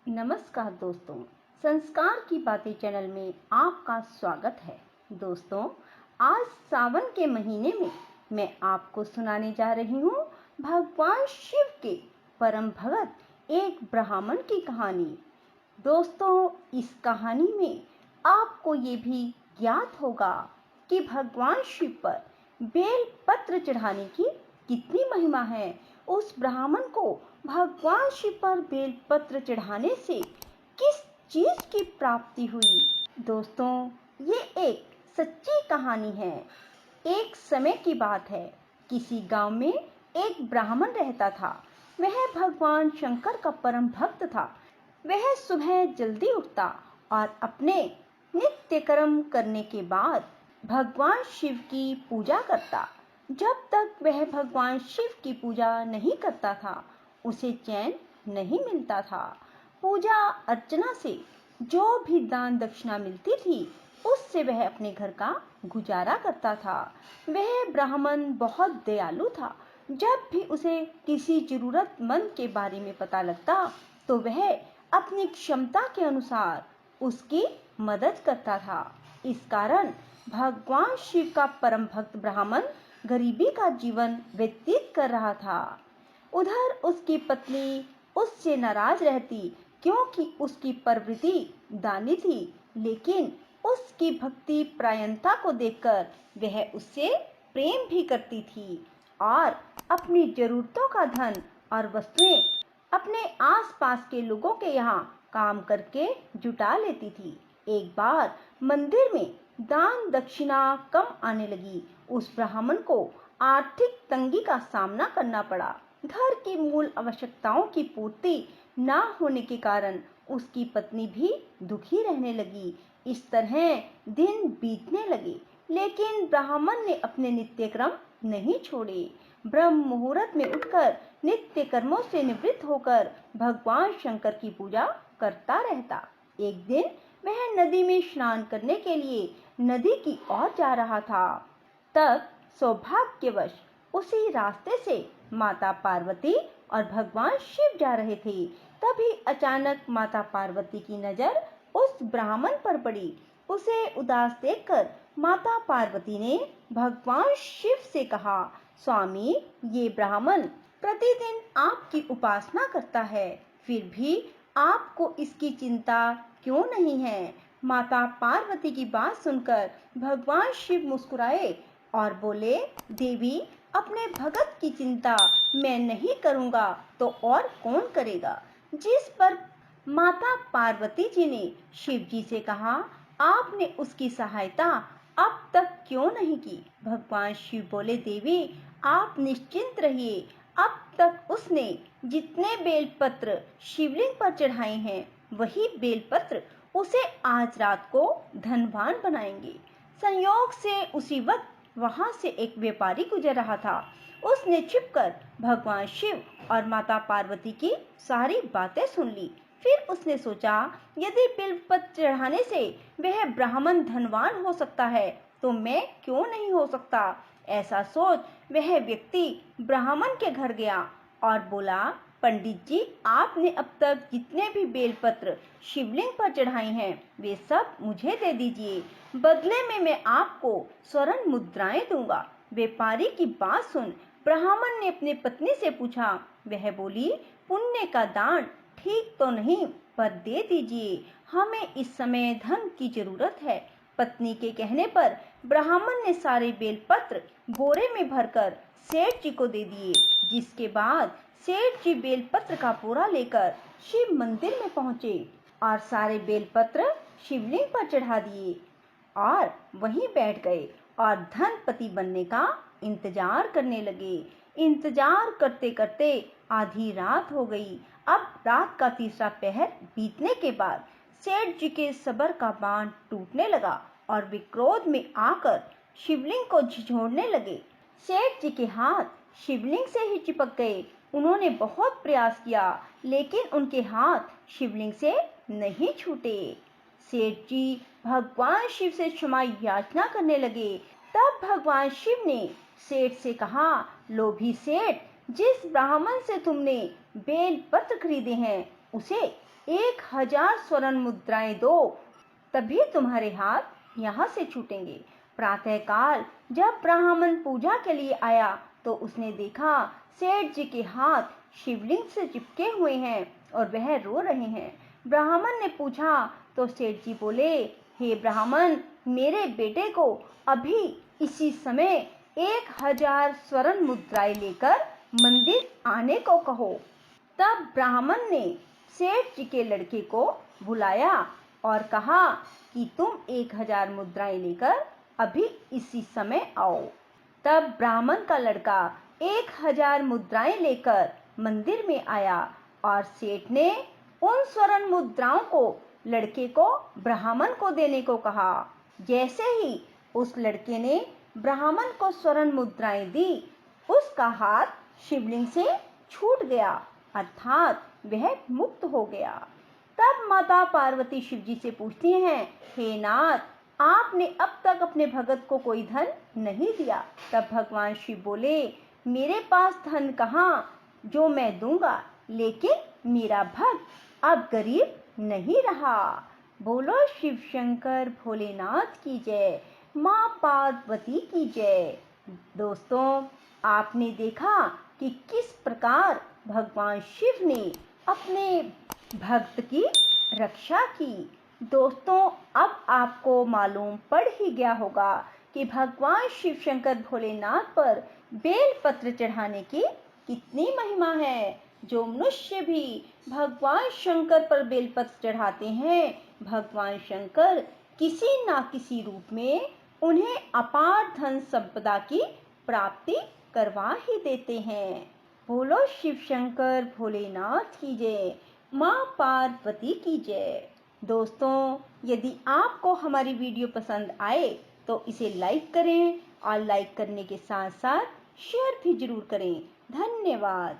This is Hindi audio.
नमस्कार दोस्तों, संस्कार की बातें चैनल में आपका स्वागत है। दोस्तों, आज सावन के महीने में मैं आपको सुनाने जा रही हूँ भगवान शिव के परम भगत एक ब्राह्मण की कहानी। दोस्तों, इस कहानी में आपको ये भी ज्ञात होगा कि भगवान शिव पर बेल पत्र चढ़ाने की कितनी महिमा है। उस ब्राह्मण को भगवान शिव पर बेल पत्र चढ़ाने से किस चीज की प्राप्ति हुई। दोस्तों, ये एक सच्ची कहानी है। एक समय की बात है, किसी गांव में एक ब्राह्मण रहता था। वह भगवान शंकर का परम भक्त था। वह सुबह जल्दी उठता और अपने नित्य कर्म करने के बाद भगवान शिव की पूजा करता। जब तक वह भगवान शिव की पूजा नहीं करता था, उसे चैन नहीं मिलता था। पूजा अर्चना से जो भी दान दक्षिणा मिलती थी, उससे वह अपने घर का गुजारा करता था। वह ब्राह्मण बहुत दयालु था। जब भी उसे किसी जरूरतमंद के बारे में पता लगता, तो वह अपनी क्षमता के अनुसार उसकी मदद करता था। इस कारण भगवान शिव का परम भक्त ब्राह्मण गरीबी का जीवन व्यतीत कर रहा था। उधर उसकी पत्नी उससे नाराज रहती, क्योंकि उसकी प्रवृत्ति दानी थी, लेकिन उसकी भक्ति परायणता को देखकर वह उससे प्रेम भी करती थी और अपनी जरूरतों का धन और वस्तुएं अपने आसपास के लोगों के यहाँ काम करके जुटा लेती थी। एक बार मंदिर में दान दक्षिणा कम आने लगी। उस ब्राह्मण को आर्थिक तंगी का सामना करना पड़ा। घर की मूल आवश्यकताओं की पूर्ति न होने के कारण उसकी पत्नी भी दुखी रहने लगी। इस तरह दिन बीतने लगे, लेकिन ब्राह्मण ने अपने नित्य कर्म नहीं छोड़े। ब्रह्म मुहूर्त में उठकर नित्य कर्मों से निवृत्त होकर भगवान शंकर की पूजा करता रहता। एक दिन वह नदी में स्नान करने के लिए नदी की ओर जा रहा था। तब सौभाग्यवश उसी रास्ते से माता पार्वती और भगवान शिव जा रहे थे। तभी अचानक माता पार्वती की नजर उस ब्राह्मण पर पड़ी। उसे उदास देखकर माता पार्वती ने भगवान शिव से कहा, स्वामी, ये ब्राह्मण प्रतिदिन आपकी उपासना करता है, फिर भी आपको इसकी चिंता क्यों नहीं है। माता पार्वती की बात सुनकर भगवान शिव मुस्कुराए और बोले, देवी, अपने भगत की चिंता मैं नहीं करूंगा तो और कौन करेगा। जिस पर माता पार्वती जी ने शिव जी से कहा, आपने उसकी सहायता अब तक क्यों नहीं की। भगवान शिव बोले, देवी, आप निश्चिंत रहिए, अब तक उसने जितने बेलपत्र शिवलिंग पर चढ़ाए हैं, वही बेलपत्र उसे आज रात को धनवान बनाएंगे। संयोग से उसी वक्त वहां से एक व्यापारी गुजर रहा था। उसने छिपकर भगवान शिव और माता पार्वती की सारी बातें सुन ली। फिर उसने सोचा, यदि बेलपत्र चढ़ाने से वह ब्राह्मण धनवान हो सकता है, तो मैं क्यों नहीं हो सकता। ऐसा सोच वह व्यक्ति ब्राह्मण के घर गया और बोला, पंडित जी, आपने अब तक जितने भी बेलपत्र शिवलिंग पर चढ़ाए हैं, वे सब मुझे दे दीजिए। बदले में मैं आपको स्वर्ण मुद्राएं दूंगा। व्यापारी की बात सुन ब्राह्मण ने अपनी पत्नी से पूछा। वह बोली, पुण्य का दान ठीक तो नहीं, पर दे दीजिए, हमें इस समय धन की जरूरत है। पत्नी के कहने पर ब्राह्मण ने सारे बेलपत्र बोरे में भरकर सेठ जी को दे दिए। जिसके बाद सेठ जी बेलपत्र का बोरा लेकर शिव मंदिर में पहुंचे और सारे बेलपत्र शिवलिंग पर चढ़ा दिए और वहीं बैठ गए और धनपति बनने का इंतजार करने लगे। इंतजार करते करते आधी रात हो गई। अब रात का तीसरा पहर बीतने के बाद सेठ जी के सब्र का बांध टूटने लगा और वे क्रोध में आकर शिवलिंग को झिझोड़ने लगे। सेठ जी के हाथ शिवलिंग से ही चिपक गए। उन्होंने बहुत प्रयास किया, लेकिन उनके हाथ शिवलिंग से नहीं छूटे। सेठ जी भगवान शिव से क्षमा याचना करने लगे। तब भगवान शिव ने सेठ से कहा, लोभी सेठ, जिस ब्राह्मण से तुमने बेल पत्र खरीदे हैं, उसे 1000 स्वर्ण मुद्राएं दो, तभी तुम्हारे हाथ यहाँ से छूटेंगे। प्रातःकाल जब ब्राह्मण पूजा के लिए आया तो उसने देखा सेठ जी के हाथ शिवलिंग से चिपके हुए हैं और वह रो रहे हैं। ब्राह्मण ने पूछा तो सेठ जी बोले, हे ब्राह्मण, मेरे बेटे को अभी इसी समय 1000 स्वर्ण मुद्राएं लेकर मंदिर आने को कहो। तब ब्राह्मण ने सेठ जी के लड़के को बुलाया और कहा कि तुम 1000 मुद्राएं लेकर अभी इसी समय आओ। तब ब्राह्मण का लड़का 1000 मुद्राएं लेकर मंदिर में आया और सेठ ने उन स्वर्ण मुद्राओं को लड़के को ब्राह्मण को देने को कहा। जैसे ही उस लड़के ने ब्राह्मण को स्वर्ण मुद्राएं दी, उसका हाथ शिवलिंग से छूट गया, अर्थात वह मुक्त हो गया। तब माता पार्वती शिव जी से पूछती हैं, हे नाथ, आपने अब तक अपने भगत को कोई धन नहीं दिया। तब भगवान शिव बोले, मेरे पास धन कहाँ जो मैं दूंगा, लेकिन मेरा भक्त अब गरीब नहीं रहा। बोलो शिव शंकर भोलेनाथ की जय, माँ पार्वती की जय। दोस्तों, आपने देखा कि किस प्रकार भगवान शिव ने अपने भक्त की रक्षा की। दोस्तों, अब आपको मालूम पड़ ही गया होगा कि भगवान शिव शंकर भोलेनाथ पर बेल पत्र चढ़ाने की कितनी महिमा है। जो मनुष्य भी भगवान शंकर पर बेलपत्र चढ़ाते हैं, भगवान शंकर किसी ना किसी रूप में उन्हें अपार धन संपदा की प्राप्ति करवा ही देते हैं। बोलो शिव शंकर भोलेनाथ की जय, माँ पार्वती की जय। दोस्तों, यदि आपको हमारी वीडियो पसंद आए तो इसे लाइक करें और लाइक करने के साथ साथ शेयर भी जरूर करें। धन्यवाद।